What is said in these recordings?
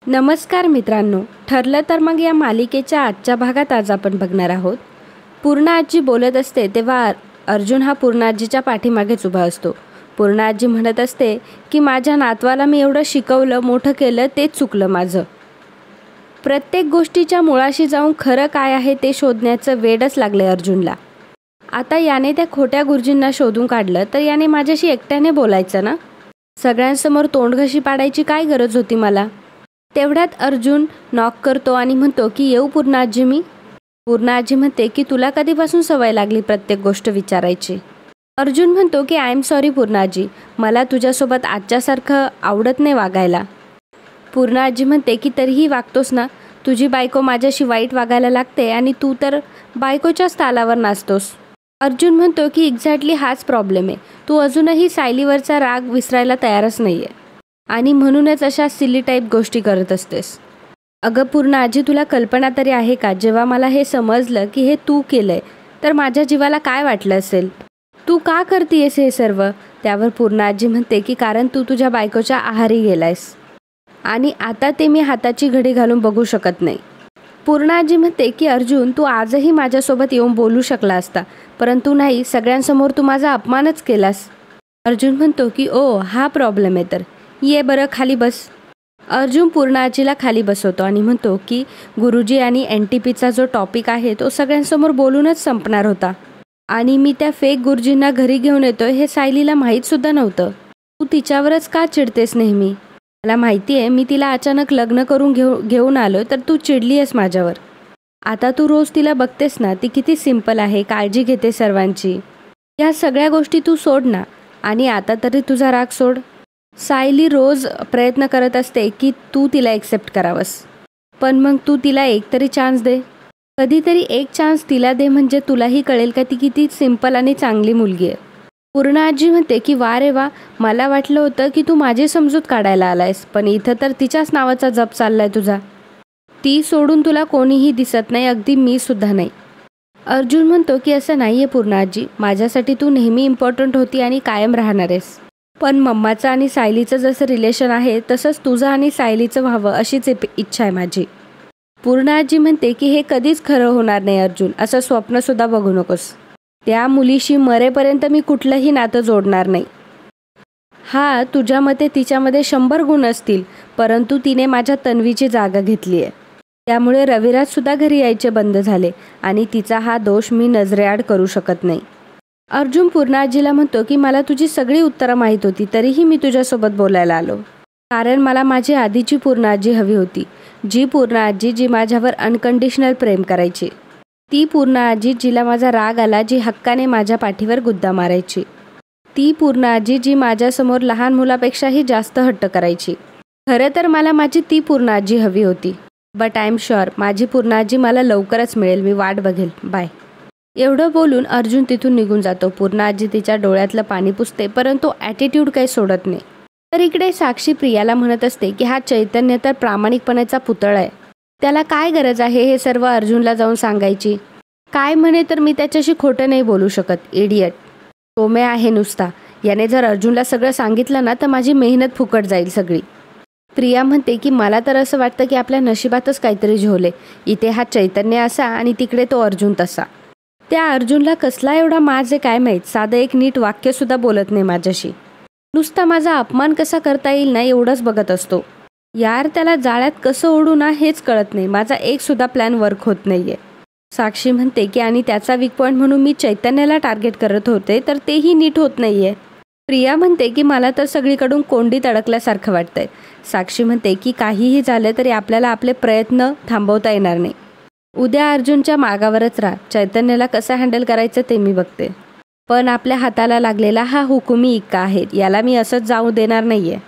नमस्कार मित्रांनो, ठरलं तर मग या मालिकेच्या आजच्या भागात आज आपण बघणार आहोत. पूर्णा आजी बोलत असते तेव्हा अर्जुन हा पूर्णा आजीच्या पाठीमागेच उभा असतो. पूर्णा आजी म्हणत असते की माझ्या नातवाला मी एवढं शिकवलं, मोठं केलं, तेच चुकलं माझं. प्रत्येक गोष्टीच्या मुळाशी जाऊन खरं काय आहे ते शोधण्याचं वेडच लागले अर्जुनला. आता याने त्या खोट्या गुरुजींना शोधून काढलं तर याने माझ्याशी एकट्याने बोलायचं ना. सगळ्यांसमोर तोंडघशी पाडायची काय गरज होती मला. तेवढ्यात अर्जुन नॉक करतो आणि म्हणतो की येऊ पूर्णा आजी मी. पूर्णा आजी म्हणते की तुला कधीपासून सवय लागली प्रत्येक गोष्ट विचारायची. अर्जुन म्हणतो की आय एम सॉरी पूर्णा आजी, मला तुझ्यासोबत आजच्यासारखं आवडत नाही वागायला. पूर्णा आजी म्हणते की तरीही वागतोस ना, तुझी बायको माझ्याशी वाईट वागायला लागते आणि तू तर बायकोच्याच तालावर नाचतोस. अर्जुन म्हणतो की एक्झॅक्टली हाच प्रॉब्लेम आहे, तू अजूनही सायलीवरचा राग विसरायला तयारच नाही आहे आणि म्हणूनच अशा सिली टाईप गोष्टी करत असतेस. अगं पूर्णा आजी, तुला कल्पना तरी आहे का, जेव्हा मला हे समजलं की हे तू केलंय तर माझ्या जीवाला काय वाटलं असेल. तू का करतेयस हे सर्व. त्यावर पूर्णा आजी म्हणते की कारण तू तुझ्या बायकोच्या आहारी गेलायस आणि आता ते मी हाताची घडी घालून बघू शकत नाही. पूर्णा आजी म्हणते की अर्जुन, तू आजही माझ्यासोबत येऊन बोलू शकला असता, परंतु नाही, सगळ्यांसमोर तू माझा अपमानच केलास. अर्जुन म्हणतो की ओ हा प्रॉब्लेम आहे तर ये बरं खाली बस. अर्जुन पूर्णा आजीला खाली बसवतो आणि म्हणतो की गुरुजी आणि NTPचा जो टॉपिक आहे तो सगळ्यांसमोर बोलूनच संपणार होता आणि मी त्या फेक गुरुजींना घरी घेऊन येतोय हे सायलीला माहीतसुद्धा नव्हतं. तू तिच्यावरच का चिडतेस नेहमी. मला माहिती आहे मी तिला अचानक लग्न करून घेऊन आलो तर तू चिडली आहेस माझ्यावर. आता तू रोज तिला बघतेस ना, ती किती सिंपल आहे, काळजी घेते सर्वांची. या सगळ्या गोष्टी तू सोड ना आणि आता तरी तुझा राग सोड. सायली रोज प्रयत्न करत असते की तू तिला एक्सेप्ट करावंस, पण मग तू तिला एक तरी चान्स दे. कधीतरी एक चान्स तिला दे, म्हणजे तुलाही कळेल का ती किती सिंपल आणि चांगली मुलगी आहे. पूर्णा आजी म्हणते की वा रे वा, मला वाटलं होतं की तू माझी समजूत काढायला आलायस, पण इथं तर तिच्याच नावाचा जप चाललाय तुझा. ती सोडून तुला कोणीही दिसत नाही, अगदी मी सुद्धा नाही. अर्जुन म्हणतो की असं नाही आहे पूर्णा आजी, माझ्यासाठी तू नेहमी इम्पॉर्टंट होती आणि कायम राहणार आहेस, पण मम्माचं आणि सायलीचं जसं रिलेशन आहे तसंच तुझं आणि सायलीचं व्हावं अशीच इच्छा आहे माझी. पूर्णा आजी म्हणते की हे कधीच खरं होणार नाही अर्जुन, असं स्वप्नसुद्धा बघू नकोस. त्या मुलीशी मरेपर्यंत मी कुठलंही नातं जोडणार नाही. हा, तुझ्या मते तिच्यामध्ये 100 गुण असतील, परंतु तिने माझ्या तन्वीची जागा घेतली आहे. त्यामुळे रविराजसुद्धा घरी यायचे बंद झाले आणि तिचा हा दोष मी नजरेआड करू शकत नाही. अर्जुन पूर्णा आजीला म्हणतो की मला तुझी सगळी उत्तरं माहीत होती, तरीही मी तुझ्यासोबत बोलायला आलो, कारण मला माझी आधीची पूर्णा आजी हवी होती. जी पूर्णा आजी जी माझ्यावर अनकंडिशनल प्रेम करायची, ती पूर्णा आजी जिला माझा राग आला जी हक्काने माझ्या पाठीवर गुद्दा मारायची, ती पूर्णा आजी जी माझ्यासमोर लहान मुलापेक्षाही जास्त हट्ट करायची. खरं तर मला माझी ती पूर्णा आजी हवी होती, बट आय एम शुअर माझी पूर्णा आजी मला लवकरच मिळेल, मी वाट बघेल, बाय. एवढं बोलून अर्जुन तिथून निघून जातो. पूर्णा आजी तिच्या डोळ्यातलं पाणी पुसते, परंतु ॲटिट्यूड काही सोडत नाही. तर इकडे साक्षी प्रियाला म्हणत असते की हा चैतन्य तर प्रामाणिकपणाचा पुतळा आहे, त्याला काय गरज आहे हे सर्व अर्जुनला जाऊन सांगायची. काय म्हणे तर मी त्याच्याशी खोटं नाही बोलू शकत, इडियट. टोमे आहे नुसता. याने जर अर्जुनला सगळं सांगितलं ना तर माझी मेहनत फुकट जाईल सगळी. प्रिया म्हणते की मला तर असं वाटतं की आपल्या नशिबातच काहीतरी झोले. इथे हा चैतन्य असा आणि तिकडे तो अर्जुन तसा. त्या अर्जुनला कसला एवढा माज आहे काय माहीत, साधं एक नीट वाक्यसुद्धा बोलत नाही माझ्याशी. नुसता माझा अपमान कसा करता येईल ना एवढंच बघत असतो. यार, त्याला जाळ्यात कसं ओढू ना हेच कळत नाही. माझा एकसुद्धा प्लॅन वर्क होत नाही आहे. साक्षी म्हणते की आणि त्याचा वीक पॉईंट म्हणून मी चैतन्याला टार्गेट करत होते तर तेही नीट होत नाही आहे. प्रिया म्हणते की मला तर सगळीकडून कोंडीत अडकल्यासारखं वाटतंय. साक्षी म्हणते की काहीही झालं तरी आपल्याला आपले प्रयत्न थांबवता येणार नाही. उद्या अर्जुनच्या मागावरच राहा. चैतन्याला कसं हँडल करायचं ते मी बघते, पण आपल्या हाताला लागलेला हा हुकुमी इक्का आहे, याला मी असंच जाऊ देणार नाही आहे.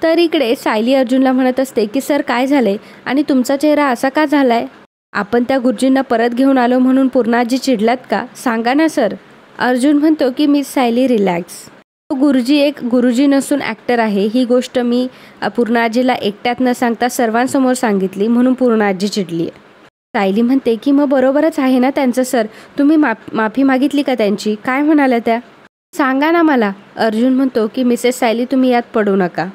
तर इकडे सायली अर्जुनला म्हणत असते की सर काय झाले आणि तुमचा चेहरा असा का झालाय. आपण त्या गुरुजींना परत घेऊन आलो म्हणून पूर्णा आजी चिडल्यात का, सांगा ना सर. अर्जुन म्हणतो की मिस सायली रिलॅक्स, तो गुरुजी एक गुरुजी नसून ॲक्टर आहे. ही गोष्ट मी पूर्णा आजीला एकट्यात न सांगता सर्वांसमोर सांगितली म्हणून पूर्णा आजी चिडली आहे. सायली म्हणते की मग बरोबरच आहे ना त्यांचं सर, तुम्ही माफी मागितली का त्यांची, काय म्हणाल्या त्या, सांगा ना मला. अर्जुन म्हणतो की मिसेस सायली तुम्ही यात पडू नका,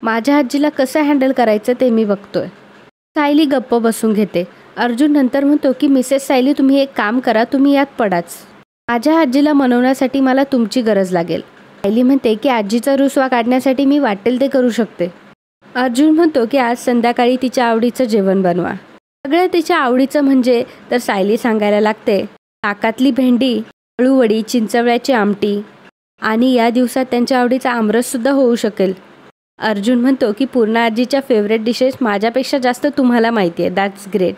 माझ्या आजीला कसं हँडल करायचं ते मी बघतोय. सायली गप्प बसून घेते. अर्जुन नंतर म्हणतो की मिसेस सायली, तुम्ही एक काम करा, तुम्ही यात पडाच. माझ्या आजीला मनवण्यासाठी मला तुमची गरज लागेल. सायली म्हणते की आजीचा रुसवा काढण्यासाठी मी वाटेल ते करू शकते. अर्जुन म्हणतो की आज संध्याकाळी तिच्या आवडीचं जेवण बनवा. सगळं तिच्या आवडीचं म्हणजे तर सायली सांगायला लागते ताकातली भेंडी, अळूवडी, चिंचवळ्याची आमटी आणि या दिवसात त्यांच्या आवडीचा आमरससुद्धा होऊ शकेल. अर्जुन म्हणतो की पूर्णा आजीच्या फेवरेट डिशेस माझ्यापेक्षा जास्त तुम्हाला माहिती आहे. That's great.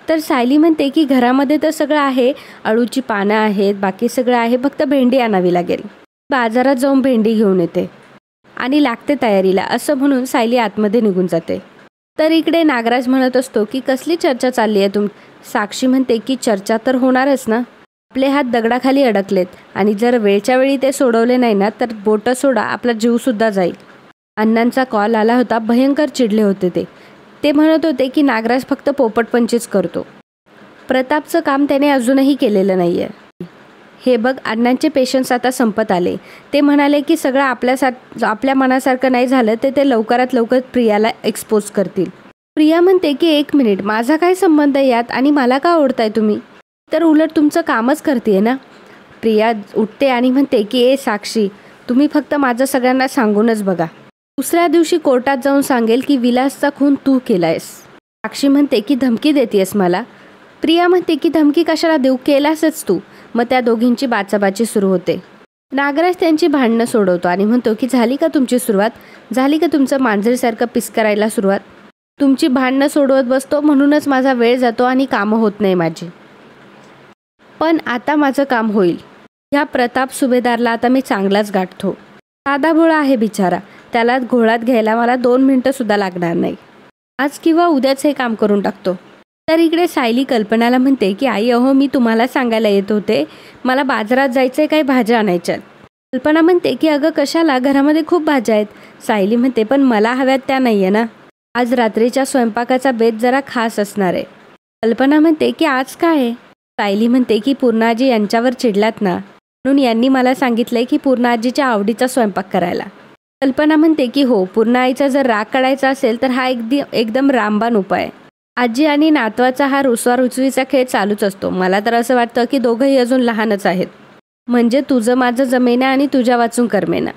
तर सायली म्हणते की घरामध्ये तर सगळं आहे, अळूची पानं आहेत, बाकी सगळं आहे, फक्त भेंडी आणावी लागेल. बाजारात जाऊन भेंडी घेऊन येते आणि लागते तयारीला, असं म्हणून सायली आतमध्ये निघून जाते. तर इकडे नागराज म्हणत असतो की कसली चर्चा चालली आहे साक्षी म्हणते की चर्चा तर होणारच ना, आपले हात दगडाखाली अडकलेत आणि जर वेळच्या वेळी ते सोडवले नाही ना तर बोटं सोडा आपला जीवसुद्धा जाईल. अण्णांचा कॉल आला होता, भयंकर चिडले होते ते म्हणत होते की नागराज फक्त पोपटपंचीच करतो. प्रतापचं काम त्याने अजूनही केलेलं नाही आहे. हे बघ, अण्णांचे पेशन्स आता संपत आले. ते म्हणाले की सगळं आपल्या मनासारखं नाही झालं ते लवकरात लवकर प्रियाला एक्सपोज करतील. प्रिया म्हणते की एक मिनिट, माझा काय संबंध यात आणि मला का ओढताय तुम्ही, तर उलट तुमचं कामच करते ना. प्रिया उठते आणि म्हणते की ए साक्षी, तुम्ही फक्त माझं सगळ्यांना सांगूनच बघा. दुसऱ्या दिवशी कोर्टात जाऊन सांगेल की विलासचा खून तू केलायस. साक्षी म्हणते की धमकी देतेस मला. प्रिया म्हणते की धमकी कशाला देऊ, केलासच तू. मग त्या दोघींची बाचाबाची सुरू होते. नागराज त्यांची भांडणं सोडवतो आणि म्हणतो की झाली का तुमची सुरुवात, झाली का तुमचं मांजरीसारखं पिस्करायला सुरुवात. तुमची भांडणं सोडवत बसतो म्हणूनच माझा वेळ जातो आणि कामं होत नाही माझी. पण आता माझं काम होईल. ह्या प्रताप सुभेदारला आता मी चांगलाच गाठतो. साधा भोळा आहे बिचारा, त्याला घोळात घ्यायला मला 2 मिनटंसुद्धा लागणार नाही. आज किंवा उद्याच हे काम करून टाकतो. तर इकडे सायली कल्पनाला म्हणते की आई अहो, मी तुम्हाला सांगायला येत होते, मला बाजारात जायचं आहे, काही भाज्या आणायच्यात. कल्पना म्हणते की अगं कशाला, घरामध्ये खूप भाज्या आहेत. सायली म्हणते पण मला हव्यात त्या नाही आहे ना, आज रात्रीच्या स्वयंपाकाचा बेत जरा खास असणार आहे. कल्पना म्हणते की आज काय आहे. सायली म्हणते की पूर्णाजी यांच्यावर चिडलात ना, म्हणून यांनी मला सांगितलंय की पूर्णाजीच्या आवडीचा स्वयंपाक करायला. कल्पना म्हणते की हो, पूर्णाईचा जर राग काढायचा असेल तर हा एकदम रामबाण उपाय आहे. आजी आणि नातवाचा हा रुसवारुसवीचा खेळ चालूच असतो. मला तर असं वाटतं की दोघंही अजून लहानच आहेत, म्हणजे तुझं माझं जमेना आणि तुझ्या वाचून करमेना.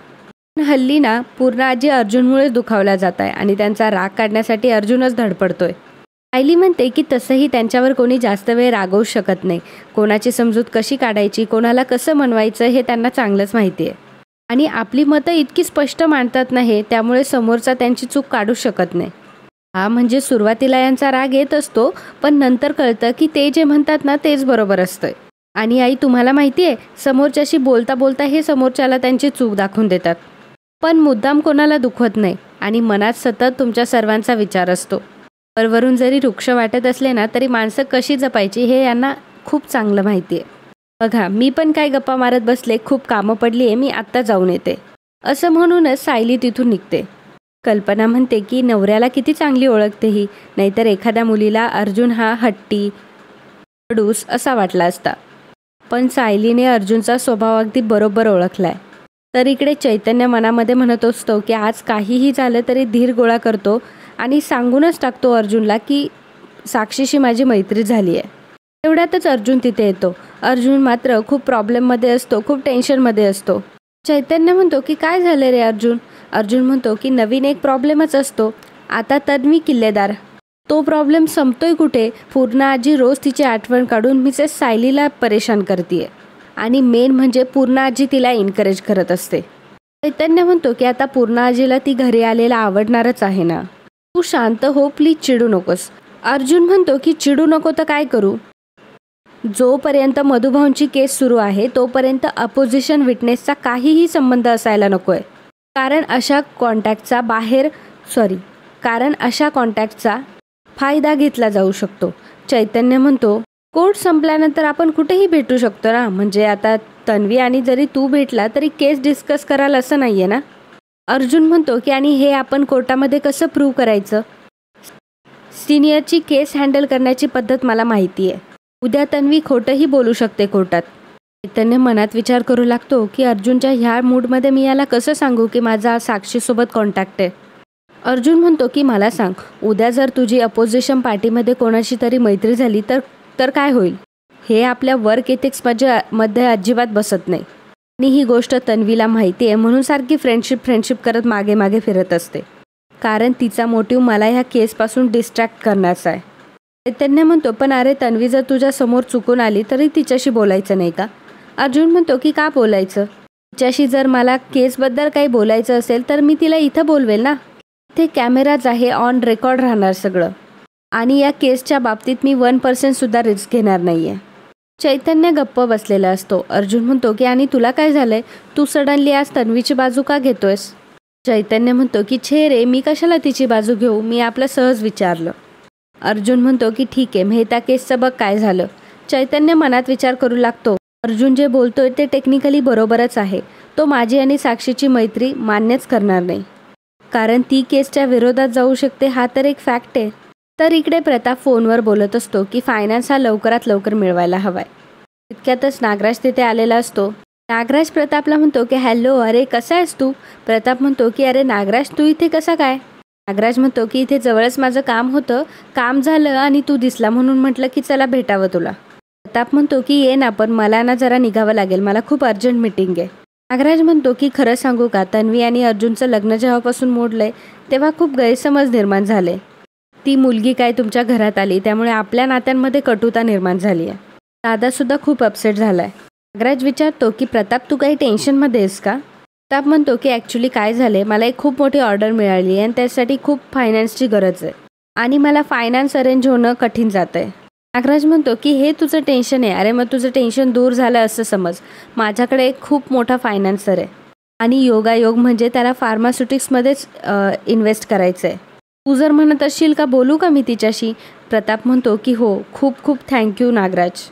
हल्ली ना पूर्णा आजी अर्जुनमुळेच दुखावल्या जात आहे आणि त्यांचा राग काढण्यासाठी अर्जुनच धडपडतोय. सायली म्हणते की तसंही त्यांच्यावर कोणी जास्त वेळ रागवू शकत नाही. कोणाची समजूत कशी काढायची, कोणाला कसं मनवायचं हे त्यांना चांगलंच माहिती आहे आणि आपली मतं इतकी स्पष्ट मांडतात नाही, त्यामुळे समोरचा त्यांची चूक काढू शकत नाही. हा म्हणजे सुरुवातीला यांचा राग येत असतो, पण नंतर कळतं की ते जे म्हणतात ना तेच बरोबर असतंय. आणि आई तुम्हाला माहिती आहे, समोरच्याशी बोलता बोलता हे समोरच्याला त्यांची चूक दाखवून देतात, पण मुद्दाम कोणाला दुखवत नाही आणि मनात सतत तुमच्या सर्वांचा विचार असतो. वरवरून जरी वृक्ष वाटत असले ना तरी माणसं कशी जपायची हे यांना खूप चांगलं माहिती आहे. बघा, मी पण काय गप्पा मारत बसले, खूप कामं पडली आहे, मी आत्ता जाऊन येते, असं म्हणूनच सायली तिथून निघते. कल्पना म्हणते की नवऱ्याला किती चांगली ओळखते ही, नाहीतर एखाद्या मुलीला अर्जुन हा हट्टी खडूस असा वाटला असता, पण सायलीने अर्जुनचा स्वभाव अगदी बरोबर ओळखलाय. तर इकडे चैतन्य मनामध्ये म्हणत असतो की आज काहीही झालं तरी धीर गोळा करतो आणि सांगूनच टाकतो अर्जुनला की साक्षीशी माझी मैत्री झाली आहे. तेवढ्यातच अर्जुन तिथे येतो. अर्जुन मात्र खूप प्रॉब्लेममध्ये असतो, खूप टेन्शनमध्ये असतो. चैतन्य म्हणतो की काय झालं रे अर्जुन. अर्जुन म्हणतो की नवीन एक प्रॉब्लेमच असतो, आता तन्वी किल्लेदार. तो प्रॉब्लेम संपतोय कुठे. पूर्णा आजी रोज तिची आठवण काढून मिसेस सायलीला परेशान करते आणि मेन म्हणजे पूर्णा आजी तिला एनकरेज करत असते. चैतन्य म्हणतो की आता पूर्णा आजीला ती घरी आलेला आवडणारच आहे ना, तू शांत हो प्लीज, चिडू नकोस. अर्जुन म्हणतो की चिडू नको तर काय करू. जोपर्यंत मधुभाऊंची केस सुरू आहे तोपर्यंत अपोजिशन विटनेसचा काहीही संबंध असायला नको आहे, कारण अशा कॉन्टॅक्टचा फायदा घेतला जाऊ शकतो. चैतन्य म्हणतो कोर्ट संपल्यानंतर आपण कुठेही भेटू शकतो ना, म्हणजे आता तन्वी आणि जरी तू भेटला तरी केस डिस्कस कराल असं नाही आहे ना. अर्जुन म्हणतो की आणि हे आपण कोर्टामध्ये कसं प्रूव्ह करायचं. सिनियरची केस हँडल करण्याची पद्धत मला माहिती आहे. उद्या तन्वी खोटंही बोलू शकते कोर्टात. चैतन्य मनात विचार करू लागतो की अर्जुनच्या ह्या मूडमध्ये मी याला कसं सांगू की माझा साक्षीसोबत कॉन्टॅक्ट आहे. अर्जुन म्हणतो की मला सांग, उद्या जर तुझी अपोजिशन पार्टीमध्ये कोणाशी तरी मैत्री झाली तर काय होईल? हे आपल्या वर्क एथिक्स मध्ये अजिबात बसत नाही. आणि ही गोष्ट तन्वीला माहिती आहे, म्हणून सारखी फ्रेंडशिप करत मागे मागे फिरत असते, कारण तिचा मोटिव्ह मला ह्या केसपासून डिस्ट्रॅक्ट करण्याचा आहे. चैतन्य म्हणतो पण अरे तन्वी जर तुझ्या समोर चुकून आली तरी तिच्याशी बोलायचं नाही का? अर्जुन म्हणतो की का बोलायचं? तिच्याशी जर मला केसबद्दल काही बोलायचं असेल तर मी तिला इथं बोलवेल ना. इथे कॅमेराज आहे, ऑन रेकॉर्ड राहणार सगळं. आणि या केसच्या बाबतीत मी 1% सुद्धा रिस्क घेणार नाही आहे. चैतन्य गप्प बसलेला असतो. अर्जुन म्हणतो की आणि तुला काय झालंय? तू सडनली आज तन्वीची बाजू का घेतोयस? चैतन्य म्हणतो की छे रे, मी कशाला तिची बाजू घेऊ, मी आपलं सहज विचारलं. अर्जुन म्हणतो की ठीक आहे, मेहता केसचं बघ काय झालं. चैतन्य मनात विचार करू लागतो, अर्जुन जे बोलतोय ते टेक्निकली बरोबरच आहे. तो माझी आणि साक्षीची मैत्री मान्यच करणार नाही, कारण ती केसच्या विरोधात जाऊ शकते, हा तर एक फॅक्ट आहे. तर इकडे प्रताप फोनवर बोलत असतो की फायनान्स हा लवकरात लवकर मिळवायला हवाय. इतक्यातच नागराज तिथे आलेला असतो. नागराज प्रतापला म्हणतो की हॅलो, अरे कसा आहेस तू? प्रताप म्हणतो की अरे नागराज, तू इथे कसा काय? नागराज म्हणतो की इथे जवळच माझं काम होतं, काम झालं आणि तू दिसला म्हणून म्हटलं की चला भेटावं तुला. प्रताप म्हणतो की ये ना, पण मला ना जरा निघावं लागेल, मला खूप अर्जंट मीटिंग आहे. नागराज म्हणतो की खरं सांगू का, तन्वी आणि अर्जुनचं लग्न जेव्हापासून मोडलंय तेव्हा खूप गैरसमज निर्माण झाले. ती मुलगी काय तुमच्या घरात आली, त्यामुळे आपल्या नात्यांमध्ये कटुता निर्माण झाली आहे. दादासुद्धा खूप अपसेट झालाय. नागराज विचारतो की प्रताप तू काही टेन्शनमध्ये आहेस का? प्रताप म्हणतो की ॲक्च्युली काय झाले, मला एक खूप मोठी ऑर्डर मिळाली आहे आणि त्यासाठी खूप फायनान्सची गरज आहे आणि मला फायनान्स अरेंज होणं कठीण जातं आहे. नागराज म्हणतो की हे तुझं टेन्शन आहे. अरे मग तुझं टेन्शन दूर झालं असं समज. माझ्याकडे एक खूप मोठा फायनान्सर आहे आणि योगायोग म्हणजे त्याला फार्मास्युटिक्समध्येच इन्व्हेस्ट करायचं आहे. तू जर म्हणत असशील का बोलू का मी तिच्याशी? प्रताप म्हणतो की हो, खूप खूप थँक्यू नागराज.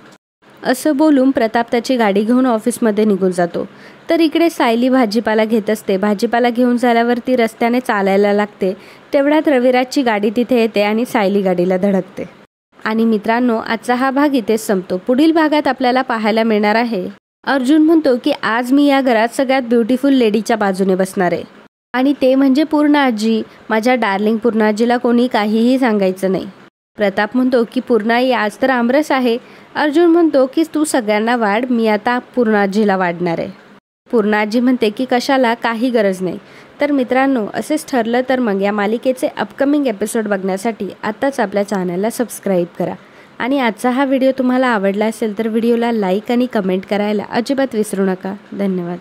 असं बोलून प्रताप त्याची गाडी घेऊन ऑफिसमध्ये निघून जातो. तर इकडे सायली भाजीपाला घेत असते. भाजीपाला घेऊन झाल्यावर ती रस्त्याने चालायला लागते. तेवढ्यात रविराजची गाडी तिथे येते आणि सायली गाडीला धडकते. आणि मित्रांनो, आजचा हा भाग इथेच संपतो. पुढील भागात आपल्याला पाहायला मिळणार आहे, अर्जुन म्हणतो की आज मी या घरात सगळ्यात ब्युटिफुल लेडीच्या बाजूने बसणार आहे आणि ते म्हणजे पूर्णा आजी. माझ्या डार्लिंग पूर्णा आजीला कोणी काहीही सांगायचं नाही. प्रताप म्हणतो की पूर्णाई आज तर आमरस आहे. अर्जुन म्हणतो की तू सगळ्यांना वाढ, मी आता पूर्णा आजीला वाढणार आहे. पूर्णा आजी म्हणते की कशाला, काही गरज नाही. तर मित्रांनो, असेच ठरलं तर मग या मालिकेचे अपकमिंग एपिसोड बघण्यासाठी आत्ताच आपल्या चॅनलला सबस्क्राईब करा. आणि आजचा हा व्हिडिओ तुम्हाला आवडला असेल तर व्हिडिओला लाईक आणि कमेंट करायला अजिबात विसरू नका. धन्यवाद.